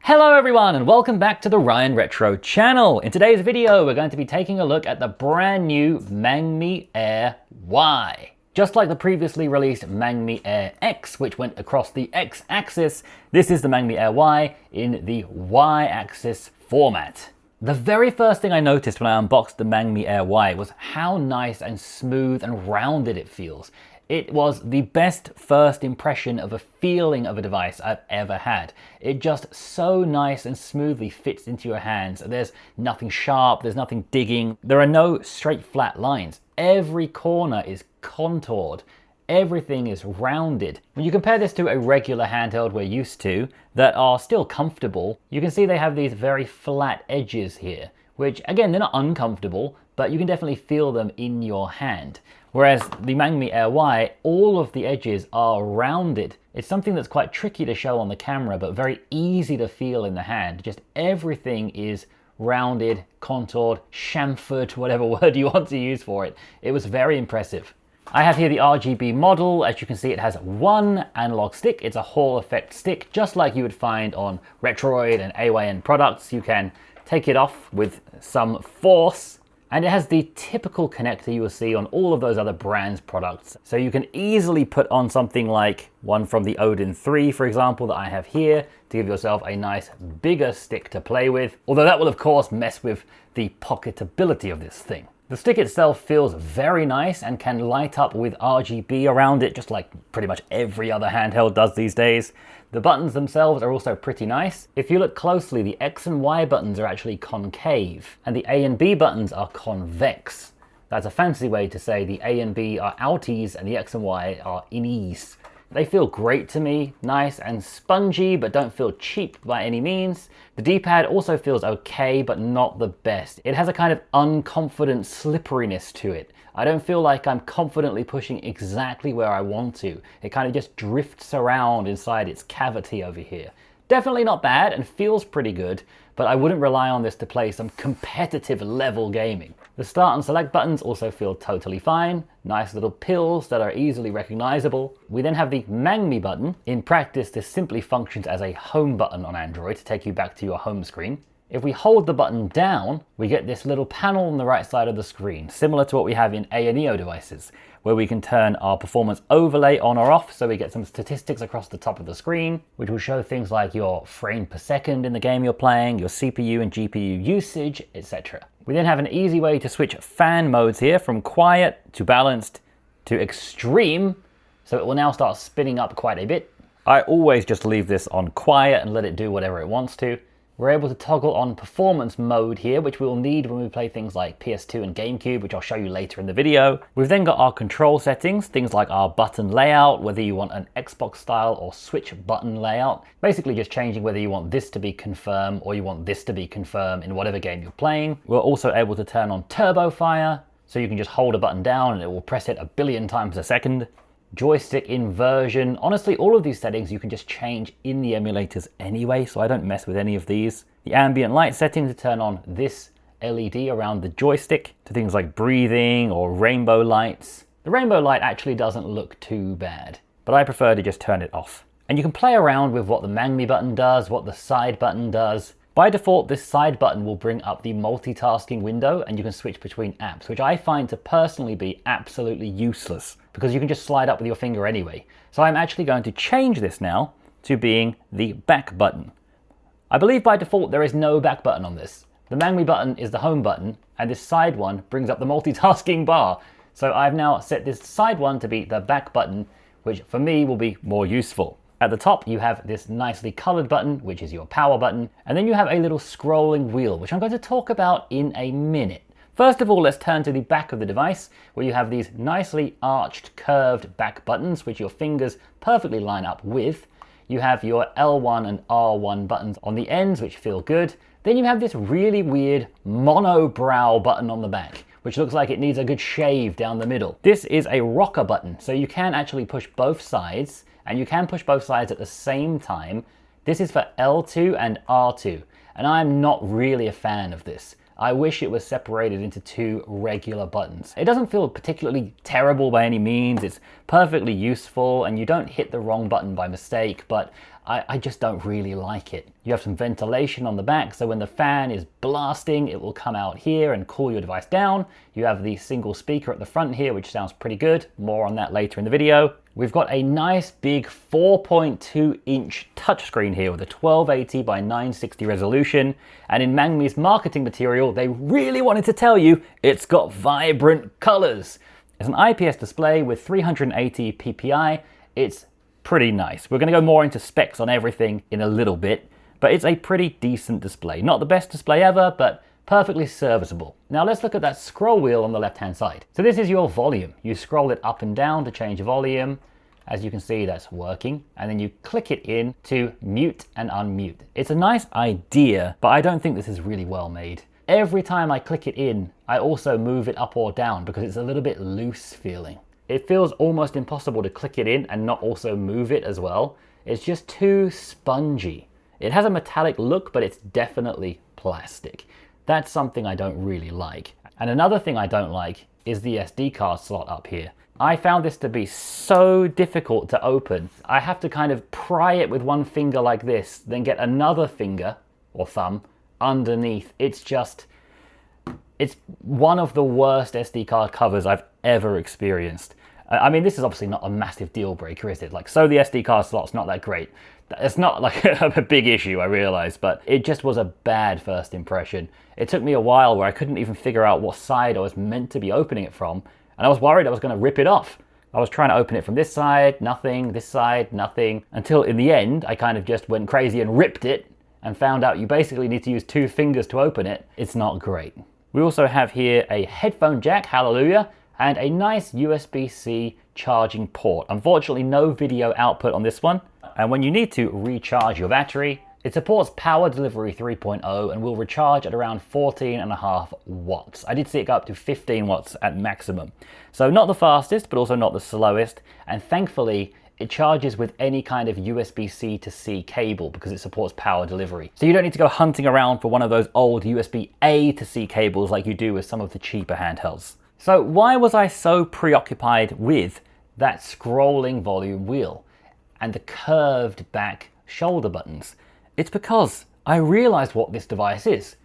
Hello everyone and welcome back to the Ryan Retro channel. In today's video we're going to be taking a look at the brand new Mangmi Air Y. Just like the previously released Mangmi Air X, which went across the X-axis, this is the Mangmi Air Y in the Y-axis format. The very first thing I noticed when I unboxed the Mangmi Air Y was how nice and smooth and rounded it feels. It was the best first impression of a feeling of a device I've ever had. It just so nice and smoothly fits into your hands. There's nothing sharp, there's nothing digging. There are no straight flat lines. Every corner is contoured. Everything is rounded. When you compare this to a regular handheld we're used to that are still comfortable, you can see they have these very flat edges here, which again, they're not uncomfortable, but you can definitely feel them in your hand. Whereas the Mangmi Air Y, all of the edges are rounded. It's something that's quite tricky to show on the camera, but very easy to feel in the hand. Just everything is rounded, contoured, chamfered, whatever word you want to use for it. It was very impressive. I have here the RGB model. As you can see, it has one analog stick. It's a Hall effect stick, just like you would find on Retroid and AYN products. You can take it off with some force. And it has the typical connector you will see on all of those other brands' products. So you can easily put on something like one from the Odin 3, for example, that I have here, to give yourself a nice bigger stick to play with. Although that will of course mess with the pocketability of this thing. The stick itself feels very nice and can light up with RGB around it, just like pretty much every other handheld does these days. The buttons themselves are also pretty nice. If you look closely, the X and Y buttons are actually concave, and the A and B buttons are convex. That's a fancy way to say the A and B are outies and the X and Y are innies. They feel great to me, nice and spongy, but don't feel cheap by any means. The D-pad also feels okay, but not the best. It has a kind of unconfident slipperiness to it. I don't feel like I'm confidently pushing exactly where I want to. It kind of just drifts around inside its cavity over here. Definitely not bad and feels pretty good, but I wouldn't rely on this to play some competitive level gaming. The start and select buttons also feel totally fine. Nice little pills that are easily recognizable. We then have the Mangmi button. In practice, this simply functions as a home button on Android to take you back to your home screen. If we hold the button down, we get this little panel on the right side of the screen, similar to what we have in Ayaneo devices, where we can turn our performance overlay on or off, so we get some statistics across the top of the screen, which will show things like your frame per second in the game you're playing, your CPU and GPU usage, etc. We then have an easy way to switch fan modes here from quiet to balanced to extreme, so it will now start spinning up quite a bit. I always just leave this on quiet and let it do whatever it wants to. We're able to toggle on performance mode here, which we will need when we play things like PS2 and GameCube, which I'll show you later in the video. We've then got our control settings, things like our button layout, whether you want an Xbox style or Switch button layout. Basically just changing whether you want this to be confirm or you want this to be confirm in whatever game you're playing. We're also able to turn on turbo fire, so you can just hold a button down and it will press it a billion times a second. Joystick inversion. Honestly, all of these settings you can just change in the emulators anyway, so I don't mess with any of these. The ambient light setting to turn on this LED around the joystick to things like breathing or rainbow lights. The rainbow light actually doesn't look too bad, but I prefer to just turn it off. And you can play around with what the Mangmi button does, what the side button does. By default, this side button will bring up the multitasking window and you can switch between apps, which I find to personally be absolutely useless because you can just slide up with your finger anyway. So I'm actually going to change this now to being the back button. I believe by default there is no back button on this. The Mangmi button is the home button and this side one brings up the multitasking bar. So I've now set this side one to be the back button, which for me will be more useful. At the top, you have this nicely colored button, which is your power button, and then you have a little scrolling wheel, which I'm going to talk about in a minute. First of all, let's turn to the back of the device, where you have these nicely arched, curved back buttons, which your fingers perfectly line up with. You have your L1 and R1 buttons on the ends, which feel good. Then you have this really weird monobrow button on the back, which looks like it needs a good shave down the middle. This is a rocker button, so you can actually push both sides, and you can push both sides at the same time. This is for L2 and R2, and I'm not really a fan of this. I wish it was separated into two regular buttons. It doesn't feel particularly terrible by any means. It's perfectly useful and you don't hit the wrong button by mistake, but I just don't really like it. You have some ventilation on the back, so when the fan is blasting, it will come out here and cool your device down. You have the single speaker at the front here, which sounds pretty good. More on that later in the video. We've got a nice big 4.2-inch touchscreen here with a 1280 by 960 resolution. And in Mangmi's marketing material, they really wanted to tell you it's got vibrant colors. It's an IPS display with 380 ppi. It's pretty nice. We're going to go more into specs on everything in a little bit, but it's a pretty decent display. Not the best display ever, but perfectly serviceable. Now let's look at that scroll wheel on the left-hand side. So this is your volume. You scroll it up and down to change volume. As you can see, that's working. And then you click it in to mute and unmute. It's a nice idea, but I don't think this is really well made. Every time I click it in, I also move it up or down because it's a little bit loose feeling. It feels almost impossible to click it in and not also move it as well. It's just too spongy. It has a metallic look, but it's definitely plastic. That's something I don't really like. And another thing I don't like is the SD card slot up here. I found this to be so difficult to open. I have to kind of pry it with one finger like this, then get another finger or thumb underneath. It's one of the worst SD card covers I've ever experienced. I mean, this is obviously not a massive deal breaker, is it? Like, so the SD card slot's not that great. It's not like a big issue, I realize, but it just was a bad first impression. It took me a while where I couldn't even figure out what side I was meant to be opening it from, and I was worried I was going to rip it off. I was trying to open it from this side, nothing, this side, nothing, until in the end, I kind of just went crazy and ripped it and found out you basically need to use 2 fingers to open it. It's not great. We also have here a headphone jack, hallelujah, and a nice USB-C charging port. Unfortunately, no video output on this one. And when you need to recharge your battery, it supports Power Delivery 3.0 and will recharge at around 14.5 watts. I did see it go up to 15 watts at maximum. So not the fastest, but also not the slowest. And thankfully, it charges with any kind of USB-C to C cable because it supports power delivery. So you don't need to go hunting around for one of those old USB-A to C cables like you do with some of the cheaper handhelds. So why was I so preoccupied with that scrolling volume wheel and the curved back shoulder buttons? It's because I realized what this device is.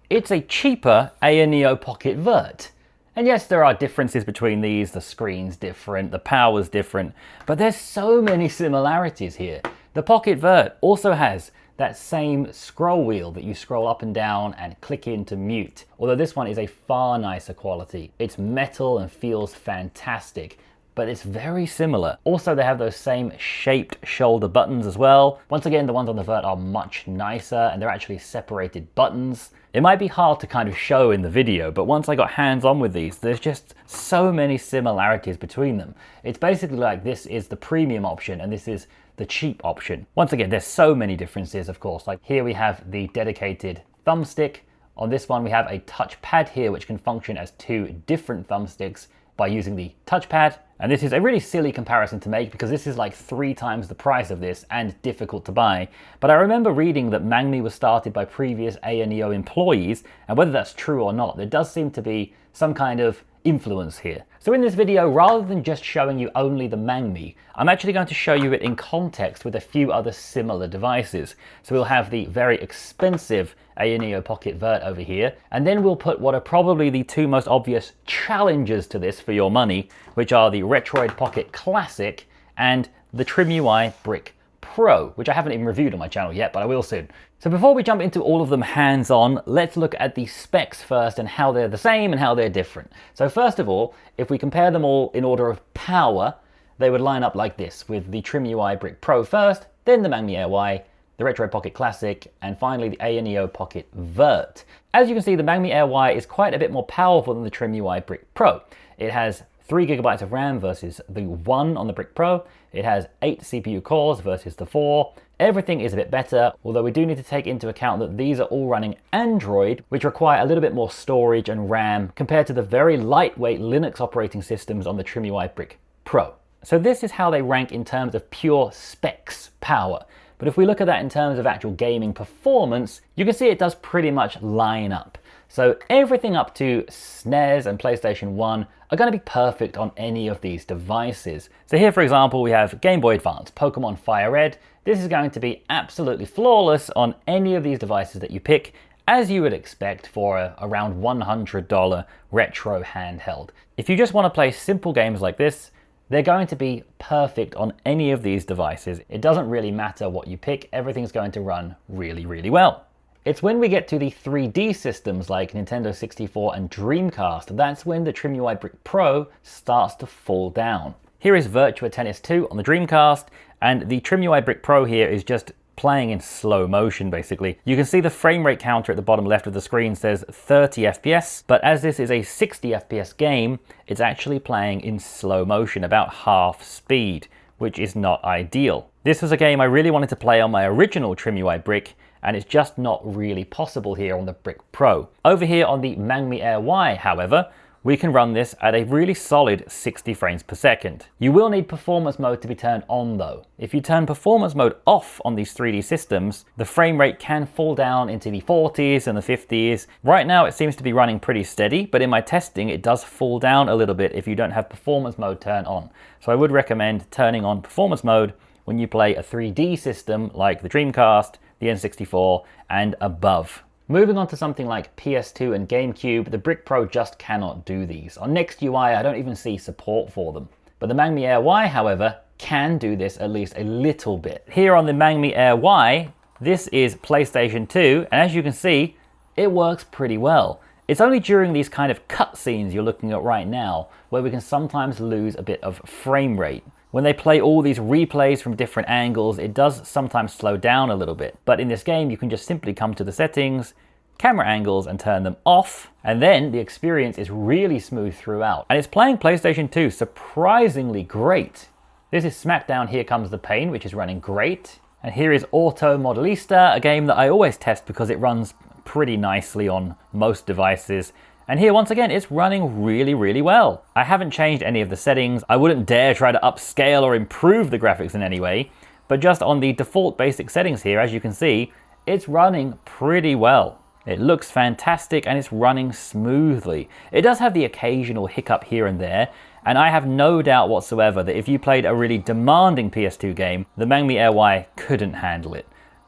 It's a cheaper Ayaneo Pocket Vert. And yes, there are differences between these. The screen's different, the power's different, but there's so many similarities here. The Pocket Vert also has that same scroll wheel that you scroll up and down and click in to mute, although this one is a far nicer quality. It's metal and feels fantastic, but it's very similar. Also, they have those same shaped shoulder buttons as well. Once again, the ones on the Vert are much nicer and they're actually separated buttons. It might be hard to kind of show in the video, but once I got hands-on with these, there's just so many similarities between them. It's basically like this is the premium option and this is the cheap option. Once again, there's so many differences, of course. Like here we have the dedicated thumbstick. On this one, we have a touchpad here, which can function as 2 different thumbsticks by using the touchpad. And this is a really silly comparison to make because this is like 3 times the price of this and difficult to buy. But I remember reading that Mangmi was started by previous Ayaneo employees, and whether that's true or not, there does seem to be some kind of influence here. So in this video, rather than just showing you only the Mangmi, I'm actually going to show you it in context with a few other similar devices. So we'll have the very expensive Ayaneo Pocket Vert over here, and then we'll put what are probably the 2 most obvious challenges to this for your money, which are the Retroid Pocket Classic and the TrimUI Brick Pro, which I haven't even reviewed on my channel yet, but I will soon. So before we jump into all of them hands-on, let's look at the specs first and how they're the same and how they're different. So first of all, if we compare them all in order of power, they would line up like this, with the TrimUI Brick Pro first, then the Mangmi Air Y, the Retroid Pocket Classic, and finally the Ayaneo Pocket Vert. As you can see, the Mangmi Air Y is quite a bit more powerful than the TrimUI Brick Pro. It has 3 GB of RAM versus the 1 on the Brick Pro. It has 8 CPU cores versus the 4. Everything is a bit better, although we do need to take into account that these are all running Android, which require a little bit more storage and RAM compared to the very lightweight Linux operating systems on the TrimUI Brick Pro. So this is how they rank in terms of pure specs power. But if we look at that in terms of actual gaming performance, you can see it does pretty much line up. So everything up to SNES and PlayStation 1 are going to be perfect on any of these devices. So here, for example, we have Game Boy Advance, Pokemon FireRed. This is going to be absolutely flawless on any of these devices that you pick, as you would expect for a around $100 retro handheld. If you just want to play simple games like this, they're going to be perfect on any of these devices. It doesn't really matter what you pick, everything's going to run really, really well. It's when we get to the 3D systems like Nintendo 64 and Dreamcast, that's when the TrimUI Brick Pro starts to fall down. Here is Virtua Tennis 2 on the Dreamcast, and the TrimUI Brick Pro here is just playing in slow motion basically. You can see the frame rate counter at the bottom left of the screen says 30 FPS, but as this is a 60 FPS game, it's actually playing in slow motion, about half speed, which is not ideal. This was a game I really wanted to play on my original TrimUI Brick, and it's just not really possible here on the Brick Pro. Over here on the Mangmi Air Y, however, we can run this at a really solid 60 frames per second. You will need performance mode to be turned on though. If you turn performance mode off on these 3D systems, the frame rate can fall down into the 40s and the 50s. Right now it seems to be running pretty steady, but in my testing it does fall down a little bit if you don't have performance mode turned on. So I would recommend turning on performance mode when you play a 3D system like the Dreamcast, the N64 and above. Moving on to something like PS2 and GameCube, the Brick Pro just cannot do these. On Next UI, I don't even see support for them. But the Mangmi Air Y, however, can do this at least a little bit. Here on the Mangmi Air Y, this is PlayStation 2, and as you can see, it works pretty well. It's only during these kind of cutscenes you're looking at right now where we can sometimes lose a bit of frame rate. When they play all these replays from different angles, it does sometimes slow down a little bit. But in this game, you can just simply come to the settings, camera angles, and turn them off. And then the experience is really smooth throughout. And it's playing PlayStation 2 surprisingly great. This is SmackDown Here Comes the Pain, which is running great. And here is Auto Modellista, a game that I always test because it runs pretty nicely on most devices. And here, once again, it's running really, really well. I haven't changed any of the settings. I wouldn't dare try to upscale or improve the graphics in any way, but just on the default basic settings here, as you can see, it's running pretty well. It looks fantastic and it's running smoothly. It does have the occasional hiccup here and there, and I have no doubt whatsoever that if you played a really demanding PS2 game, the Mangmi Air Y couldn't handle it.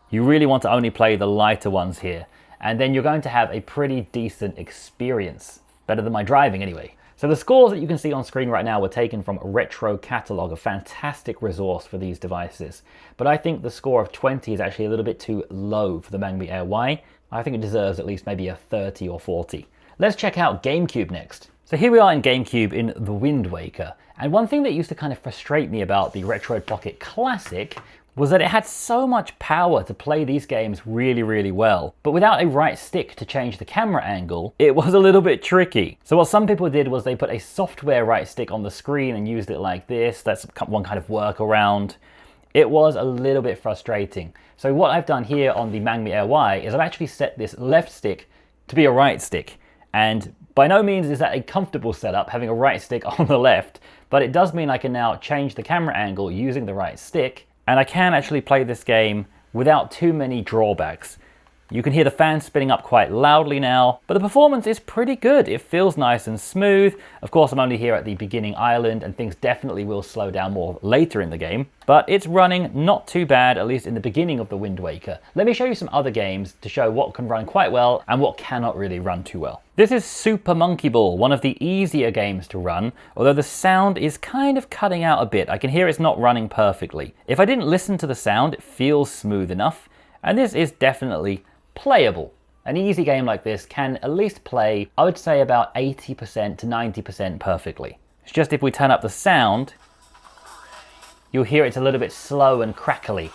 You really want to only play the lighter ones here, and then you're going to have a pretty decent experience. Better than my driving anyway. So the scores that you can see on screen right now were taken from Retro Catalog, a fantastic resource for these devices. But I think the score of 20 is actually a little bit too low for the Mangmi Air Y. I think it deserves at least maybe a 30 or 40. Let's check out GameCube next. So here we are in GameCube in The Wind Waker. And one thing that used to kind of frustrate me about the Retroid Pocket Classic was that it had so much power to play these games really, really well. But without a right stick to change the camera angle, it was a little bit tricky. So what some people did was they put a software right stick on the screen and used it like this. That's one kind of workaround. It was a little bit frustrating. So what I've done here on the Mangmi Air Y is I've actually set this left stick to be a right stick. And by no means is that a comfortable setup, having a right stick on the left, but it does mean I can now change the camera angle using the right stick, and I can actually play this game without too many drawbacks. You can hear the fans spinning up quite loudly now, but the performance is pretty good. It feels nice and smooth. Of course, I'm only here at the beginning island, and things definitely will slow down more later in the game, but it's running not too bad, at least in the beginning of the Wind Waker. Let me show you some other games to show what can run quite well and what cannot really run too well. This is Super Monkey Ball, one of the easier games to run, although the sound is kind of cutting out a bit. I can hear it's not running perfectly. If I didn't listen to the sound, it feels smooth enough, and this is definitely playable. An easy game like this can at least play, I would say, about 80% to 90% perfectly. It's just if we turn up the sound, you'll hear it's a little bit slow and crackly.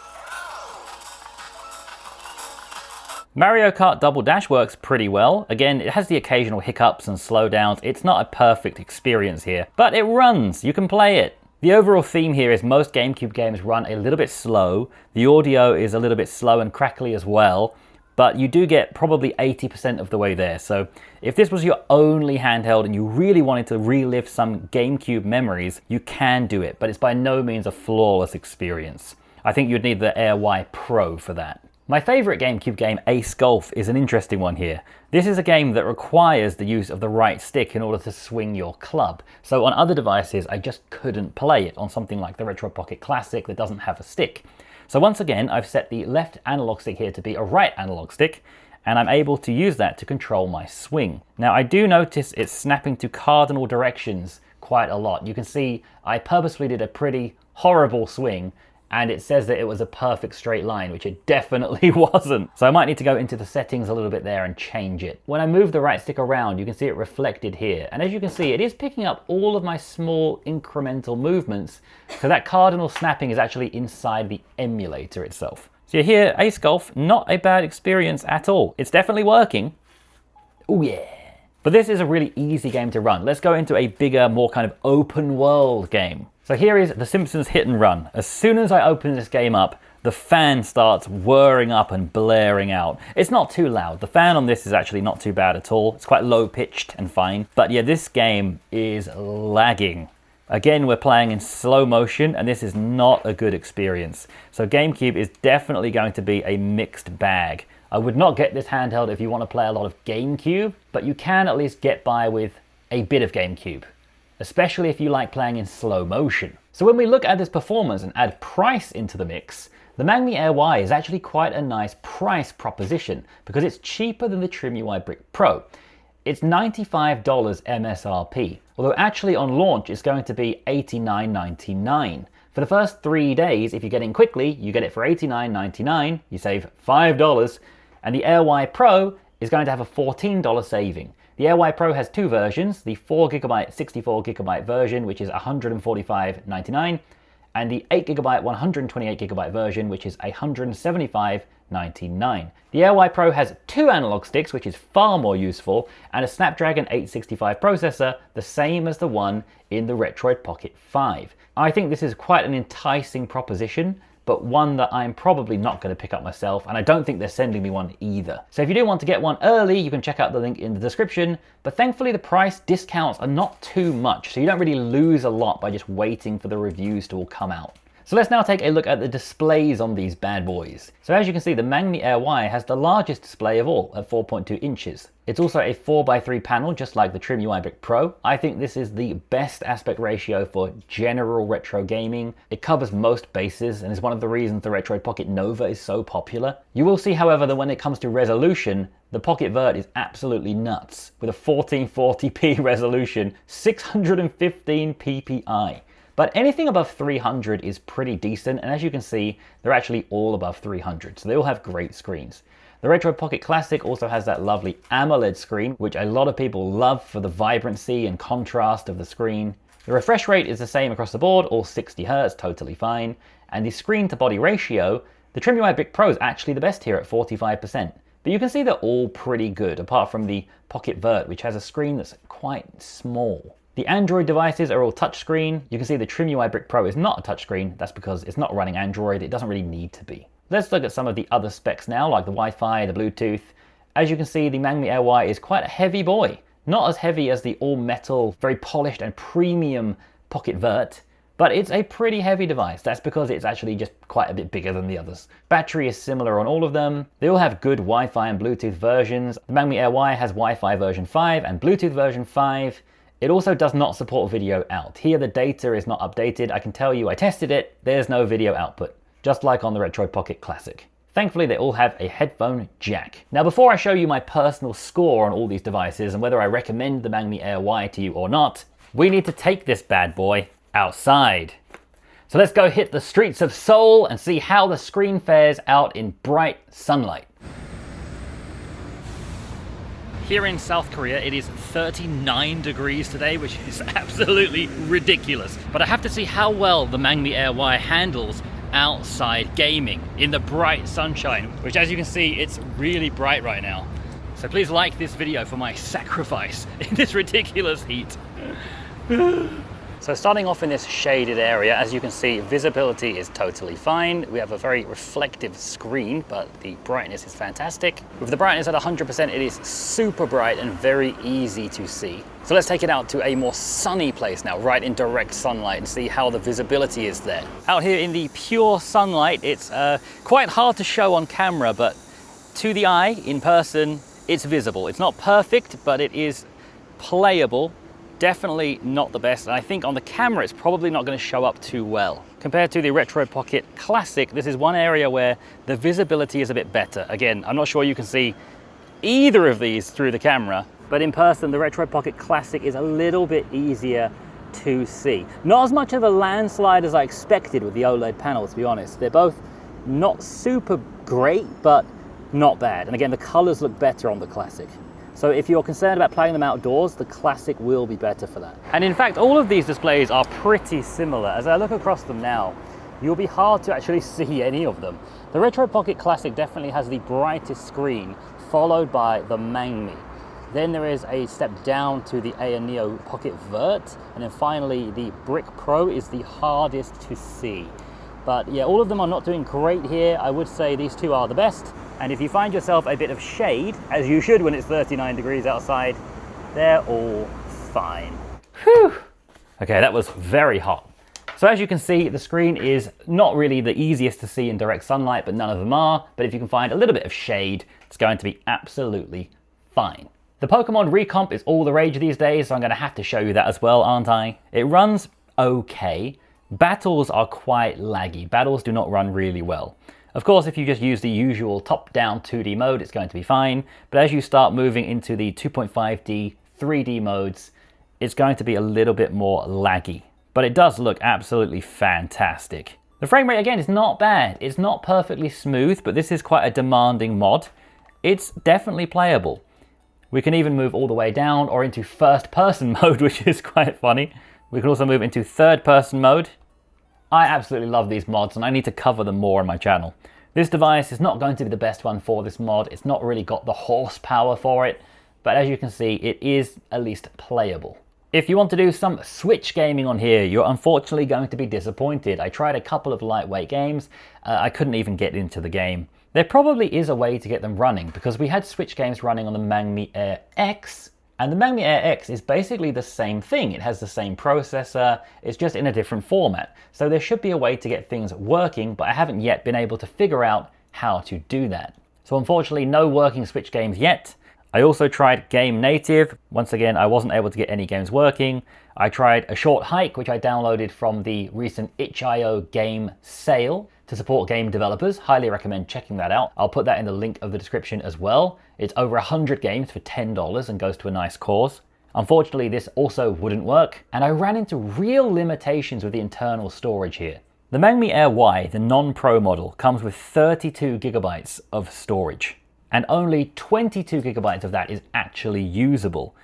Mario Kart Double Dash works pretty well. Again, it has the occasional hiccups and slowdowns. It's not a perfect experience here, but it runs. You can play it. The overall theme here is most GameCube games run a little bit slow. The audio is a little bit slow and crackly as well, but you do get probably 80% of the way there. So if this was your only handheld and you really wanted to relive some GameCube memories, you can do it, but it's by no means a flawless experience. I think you'd need the Air Y Pro for that. My favourite GameCube game, Ace Golf, is an interesting one here. This is a game that requires the use of the right stick in order to swing your club. So on other devices, I just couldn't play it on something like the Retroid Pocket Classic that doesn't have a stick. So once again, I've set the left analog stick here to be a right analog stick, and I'm able to use that to control my swing. Now I do notice it's snapping to cardinal directions quite a lot. You can see I purposefully did a pretty horrible swing, and it says that it was a perfect straight line, which it definitely wasn't. So I might need to go into the settings a little bit there and change it. When I move the right stick around, you can see it reflected here. And as you can see, it is picking up all of my small incremental movements. So that cardinal snapping is actually inside the emulator itself. So here, Ace Golf, not a bad experience at all. It's definitely working. Oh yeah. But this is a really easy game to run. Let's go into a bigger, more kind of open world game. So here is the Simpsons Hit and Run. As soon as I open this game up, the fan starts whirring up and blaring out. It's not too loud. The fan on this is actually not too bad at all. It's quite low pitched and fine. But yeah, this game is lagging. Again, we're playing in slow motion, and this is not a good experience. So GameCube is definitely going to be a mixed bag. I would not get this handheld if you want to play a lot of GameCube, but you can at least get by with a bit of GameCube, especially if you like playing in slow motion. So when we look at this performance and add price into the mix, the Mangmi Air Y is actually quite a nice price proposition because it's cheaper than the TrimUI Brick Pro. It's $95 MSRP, although actually on launch it's going to be $89.99. For the first 3 days, if you get in quickly, you get it for $89.99, you save $5, and the Air Y Pro is going to have a $14 saving. The Air Y Pro has two versions, the 4GB, 64GB version, which is $145.99, and the 8GB, 128GB version, which is $175.99. The Air Y Pro has two analog sticks, which is far more useful, and a Snapdragon 865 processor, the same as the one in the Retroid Pocket 5. I think this is quite an enticing proposition, but one that I'm probably not going to pick up myself, and I don't think they're sending me one either. So if you do want to get one early, you can check out the link in the description, but thankfully the price discounts are not too much, so you don't really lose a lot by just waiting for the reviews to all come out. So let's now take a look at the displays on these bad boys. So as you can see, the Mangmi Air Y has the largest display of all at 4.2 inches. It's also a 4x3 panel, just like the TrimUI Brick Pro. I think this is the best aspect ratio for general retro gaming. It covers most bases and is one of the reasons the Retroid Pocket Nova is so popular. You will see, however, that when it comes to resolution, the Pocket Vert is absolutely nuts. With a 1440p resolution, 615 ppi. But anything above 300 is pretty decent, and as you can see, they're actually all above 300, so they all have great screens. The Retroid Pocket Classic also has that lovely AMOLED screen, which a lot of people love for the vibrancy and contrast of the screen. The refresh rate is the same across the board, all 60 Hz, totally fine. And the screen to body ratio, the TrimUI Brick Pro is actually the best here at 45%. But you can see they're all pretty good, apart from the Pocket Vert, which has a screen that's quite small. The Android devices are all touchscreen. You can see the TrimUI Brick Pro is not a touchscreen. That's because it's not running Android. It doesn't really need to be. Let's look at some of the other specs now, like the Wi-Fi, the Bluetooth. As you can see, the Mangmi Air Y is quite a heavy boy. Not as heavy as the all-metal, very polished and premium Pocket Vert, but it's a pretty heavy device. That's because it's actually just quite a bit bigger than the others. Battery is similar on all of them. They all have good Wi-Fi and Bluetooth versions. The Mangmi Air Y has Wi-Fi version 5 and Bluetooth version 5. It also does not support video out. Here the data is not updated. I can tell you I tested it, there's no video output, just like on the Retroid Pocket Classic. Thankfully they all have a headphone jack. Now before I show you my personal score on all these devices and whether I recommend the Mangmi Air Y to you or not, we need to take this bad boy outside. So let's go hit the streets of Seoul and see how the screen fares out in bright sunlight. Here in South Korea, it is 39 degrees today, which is absolutely ridiculous. But I have to see how well the Mangmi Air Y handles outside gaming in the bright sunshine, which as you can see, it's really bright right now. So please like this video for my sacrifice in this ridiculous heat. So starting off in this shaded area, as you can see, visibility is totally fine. We have a very reflective screen, but the brightness is fantastic. With the brightness at 100%, it is super bright and very easy to see. So let's take it out to a more sunny place now, right in direct sunlight, and see how the visibility is there. Out here in the pure sunlight, it's quite hard to show on camera, but to the eye, in person, it's visible. It's not perfect, but it is playable. Definitely not the best, and I think on the camera it's probably not going to show up too well. Compared to the Retroid Pocket Classic, this is one area where the visibility is a bit better. Again, I'm not sure you can see either of these through the camera, but in person the Retroid Pocket Classic is a little bit easier to see. Not as much of a landslide as I expected with the OLED panel, to be honest. They're both not super great, but not bad. And again, the colors look better on the Classic. So if you're concerned about playing them outdoors, the Classic will be better for that. And in fact, all of these displays are pretty similar. As I look across them now, you'll be hard to actually see any of them. The Retroid Pocket Classic definitely has the brightest screen, followed by the Mangmi. Then there is a step down to the Ayaneo Pocket Vert, and then finally the Brick Pro is the hardest to see. But yeah, all of them are not doing great here. I would say these two are the best. And if you find yourself a bit of shade, as you should when it's 39 degrees outside, they're all fine. Whew. Okay, that was very hot. So as you can see, the screen is not really the easiest to see in direct sunlight, but none of them are. But if you can find a little bit of shade, it's going to be absolutely fine. The Pokemon Recomp is all the rage these days, so I'm going to have to show you that as well, aren't I? It runs okay. Battles are quite laggy. Battles do not run really well. Of course, if you just use the usual top-down 2D mode, it's going to be fine. But as you start moving into the 2.5D, 3D modes, it's going to be a little bit more laggy. But it does look absolutely fantastic. The frame rate, again, is not bad. It's not perfectly smooth, but this is quite a demanding mod. It's definitely playable. We can even move all the way down or into first-person mode, which is quite funny. We can also move into third-person mode. I absolutely love these mods, and I need to cover them more on my channel. This device is not going to be the best one for this mod. It's not really got the horsepower for it, but as you can see, it is at least playable. If you want to do some Switch gaming on here, you're unfortunately going to be disappointed. I tried a couple of lightweight games. I couldn't even get into the game. There probably is a way to get them running, because we had Switch games running on the Mangmi Air X, and the Mangmi Air X is basically the same thing. It has the same processor, it's just in a different format. So there should be a way to get things working, but I haven't yet been able to figure out how to do that. So unfortunately, no working Switch games yet. I also tried GameNative. Once again, I wasn't able to get any games working. I tried A Short Hike, which I downloaded from the recent itch.io game sale to support game developers. Highly recommend checking that out. I'll put that in the link of the description as well. It's over 100 games for $10 and goes to a nice cause. Unfortunately, this also wouldn't work, and I ran into real limitations with the internal storage here. The Mangmi Air Y, the non-Pro model, comes with 32 gigabytes of storage, and only 22 gigabytes of that is actually usable.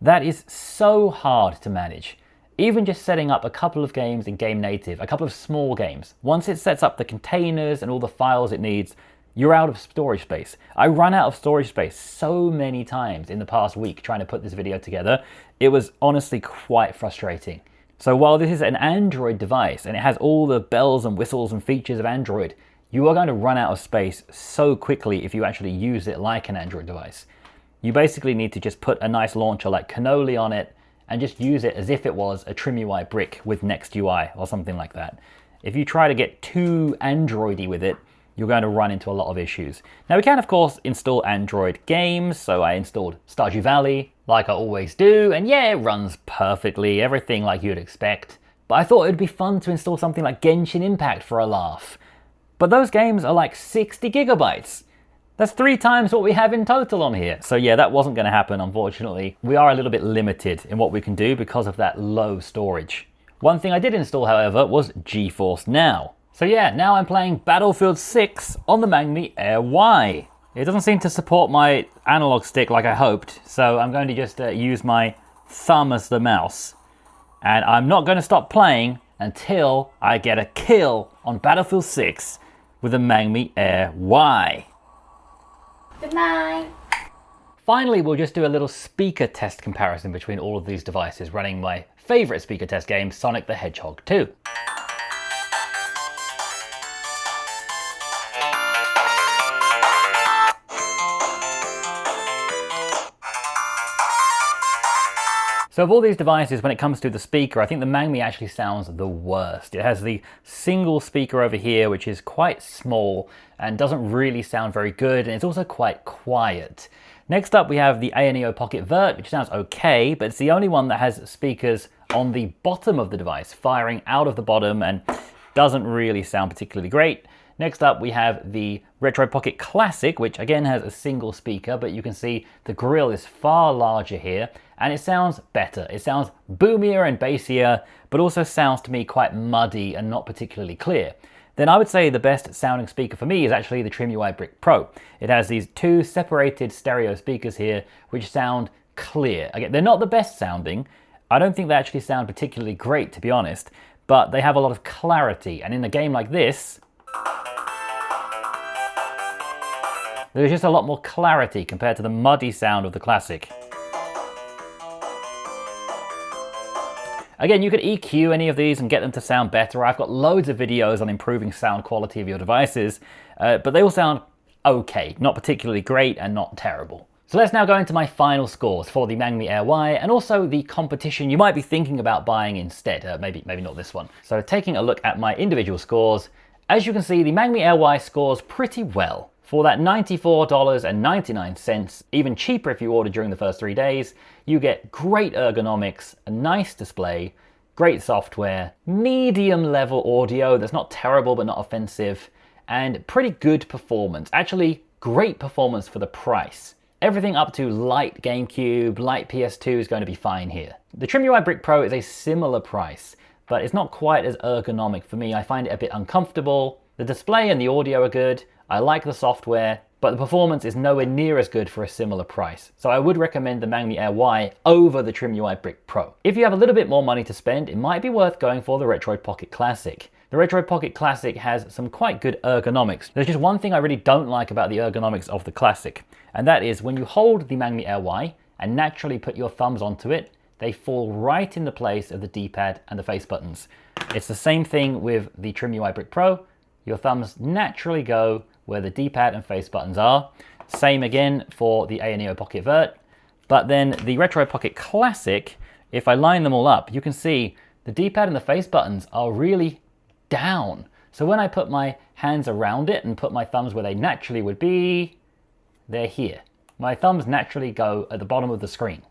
That is so hard to manage. Even just setting up a couple of games in GameNative, a couple of small games, once it sets up the containers and all the files it needs, you're out of storage space. I ran out of storage space so many times in the past week trying to put this video together. It was honestly quite frustrating. So while this is an Android device and it has all the bells and whistles and features of Android, you are going to run out of space so quickly if you actually use it like an Android device. You basically need to just put a nice launcher like Cannoli on it and just use it as if it was a TrimUI brick with NextUI or something like that. If you try to get too Androidy with it, you're going to run into a lot of issues. Now we can of course install Android games, so I installed Stardew Valley, like I always do, and yeah, it runs perfectly, everything like you'd expect. But I thought it'd be fun to install something like Genshin Impact for a laugh. But those games are like 60 gigabytes. That's 3 times what we have in total on here. So yeah, that wasn't going to happen, unfortunately. We are a little bit limited in what we can do because of that low storage. One thing I did install, however, was GeForce Now. So yeah, now I'm playing Battlefield 6 on the Mangmi Air Y. It doesn't seem to support my analog stick like I hoped, so I'm going to just use my thumb as the mouse. And I'm not going to stop playing until I get a kill on Battlefield 6 with the Mangmi Air Y. Good night. finally, we'll just do a little speaker test comparison between all of these devices, running my favorite speaker test game, Sonic the Hedgehog 2. So of all these devices, when it comes to the speaker, I think the Mangmi actually sounds the worst. It has the single speaker over here, which is quite small and doesn't really sound very good, and it's also quite quiet. Next up, we have the Ayaneo Pocket Vert, which sounds okay, but it's the only one that has speakers on the bottom of the device, firing out of the bottom, and doesn't really sound particularly great. Next up, we have the Retroid Pocket Classic, which again has a single speaker, but you can see the grill is far larger here, and it sounds better. It sounds boomier and bassier, but also sounds to me quite muddy and not particularly clear. Then I would say the best sounding speaker for me is actually the TrimUI Brick Pro. It has these two separated stereo speakers here, which sound clear. Again, they're not the best sounding. I don't think they actually sound particularly great, to be honest, but they have a lot of clarity, and in a game like this, there's just a lot more clarity compared to the muddy sound of the Classic. Again, you could EQ any of these and get them to sound better. I've got loads of videos on improving sound quality of your devices, but they all sound okay, not particularly great and not terrible. So let's now go into my final scores for the Mangmi Air Y and also the competition you might be thinking about buying instead. Maybe not this one. So taking a look at my individual scores, as you can see, the Mangmi Air Y scores pretty well. For that $94.99, even cheaper if you order during the first 3 days, you get great ergonomics, a nice display, great software, medium level audio that's not terrible but not offensive, and pretty good performance. Actually, great performance for the price. Everything up to light GameCube, light PS2 is going to be fine here. The TrimUI Brick Pro is a similar price, but it's not quite as ergonomic for me. I find it a bit uncomfortable. The display and the audio are good. I like the software, but the performance is nowhere near as good for a similar price. So I would recommend the Mangmi Air Y over the TrimUI Brick Pro. If you have a little bit more money to spend, it might be worth going for the Retroid Pocket Classic. The Retroid Pocket Classic has some quite good ergonomics. There's just one thing I really don't like about the ergonomics of the Classic, and that is when you hold the Mangmi Air Y and naturally put your thumbs onto it, they fall right in the place of the D-pad and the face buttons. It's the same thing with the TrimUI Brick Pro. Your thumbs naturally go where the D-pad and face buttons are. Same again for the Ayaneo Pocket Vert. But then the Retroid Pocket Classic, if I line them all up, you can see the D-pad and the face buttons are really down. So when I put my hands around it and put my thumbs where they naturally would be, they're here. My thumbs naturally go at the bottom of the screen.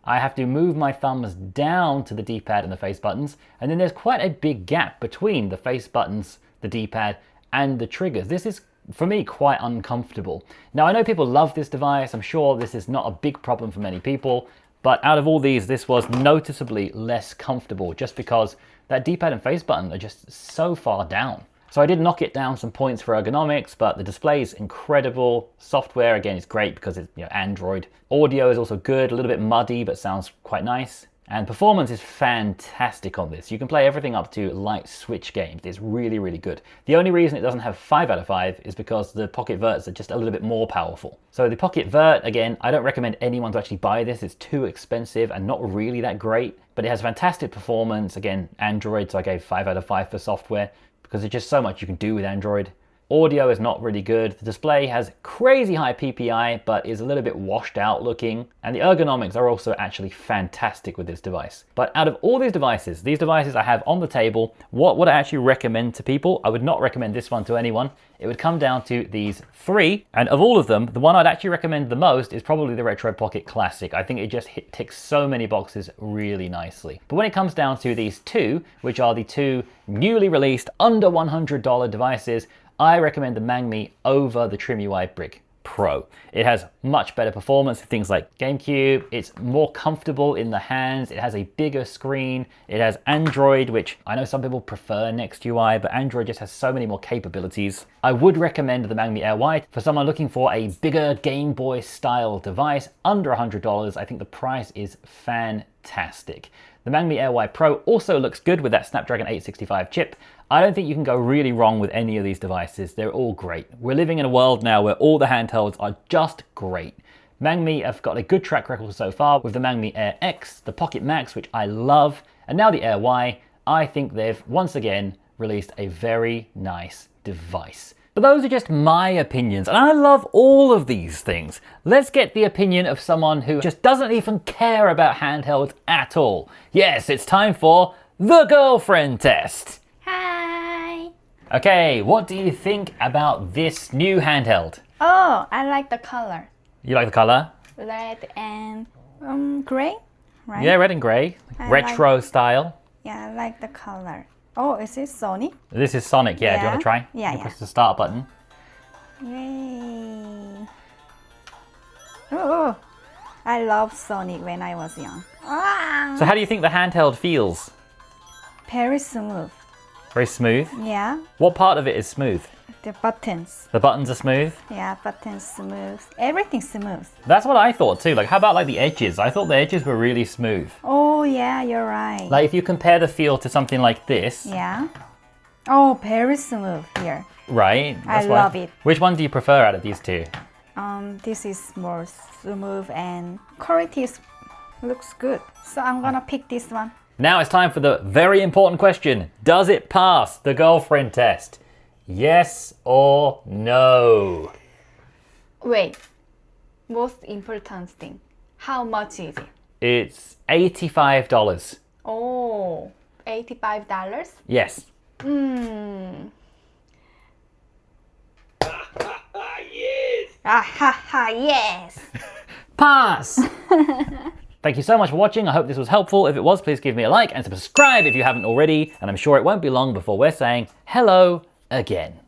I have to move my thumbs down to the D-pad and the face buttons, and then there's quite a big gap between the face buttons, the D-pad, and the triggers. This is, for me, quite uncomfortable. Now, I know people love this device. I'm sure this is not a big problem for many people, but out of all these, this was noticeably less comfortable just because that D-pad and face button are just so far down. So I did knock it down some points for ergonomics, but the display is incredible. Software, again, is great because it's Android. Audio is also good, a little bit muddy, but sounds quite nice. And performance is fantastic on this. You can play everything up to light Switch games. It's really, really good. The only reason it doesn't have 5 out of 5 is because the Pocket Verts are just a little bit more powerful. So the Pocket Vert, again, I don't recommend anyone to actually buy this. It's too expensive and not really that great, but it has fantastic performance. Again, Android, so I gave 5 out of 5 for software because there's just so much you can do with Android. Audio is not really good. The display has crazy high PPI, but is a little bit washed out looking. And the ergonomics are also actually fantastic with this device. But out of all these devices I have on the table, what would I actually recommend to people? I would not recommend this one to anyone. It would come down to these 3. And of all of them, the one I'd actually recommend the most is probably the Retroid Pocket Classic. I think it just ticks so many boxes really nicely. But when it comes down to these 2, which are the 2 newly released under $100 devices, I recommend the Mangmi over the TrimUI Brick Pro. It has much better performance for things like GameCube. It's more comfortable in the hands. It has a bigger screen. It has Android, which I know some people prefer next UI, but Android just has so many more capabilities. I would recommend the Mangmi Air Y for someone looking for a bigger Game Boy style device under $100. I think the price is fantastic. The Mangmi Air Y Pro also looks good with that Snapdragon 865 chip. I don't think you can go really wrong with any of these devices. They're all great. We're living in a world now where all the handhelds are just great. Mangmi have got a good track record so far with the Mangmi Air X, the Pocket Max, which I love, and now the Air Y. I think they've once again released a very nice device. But those are just my opinions, and I love all of these things. Let's get the opinion of someone who just doesn't even care about handhelds at all. Yes, it's time for the girlfriend test. Hi! Okay, what do you think about this new handheld? Oh, I like the color. You like the color? Red and gray, right? Yeah, red and gray. Retro style. Yeah, I like the color. Oh, is it Sonic? This is Sonic, yeah. Do you want to try? Yeah, Press the start button. Yay! Oh, I love Sonic when I was young. Ah, So how do you think the handheld feels? very smooth. Very smooth. Yeah, What part of it is smooth? the buttons. The buttons are smooth? Yeah, buttons smooth. Everything smooth. That's what I thought too. Like, how about like the edges? I thought the edges were really smooth. Oh yeah, you're right. Like if you compare the feel to something like this, Yeah. Oh, very smooth here. right? I love it. Which one do you prefer out of these two? This is more smooth and quality looks good. So I'm gonna pick this one. Now it's time for the very important question. Does it pass the girlfriend test? Yes or no? Wait, most important thing. How much is it? It's $85. Oh, $85? Yes. Yes! Ah ha ha, yes! Pass! Thank you so much for watching. I hope this was helpful. If it was, please give me a like and subscribe if you haven't already. And I'm sure it won't be long before we're saying hello again.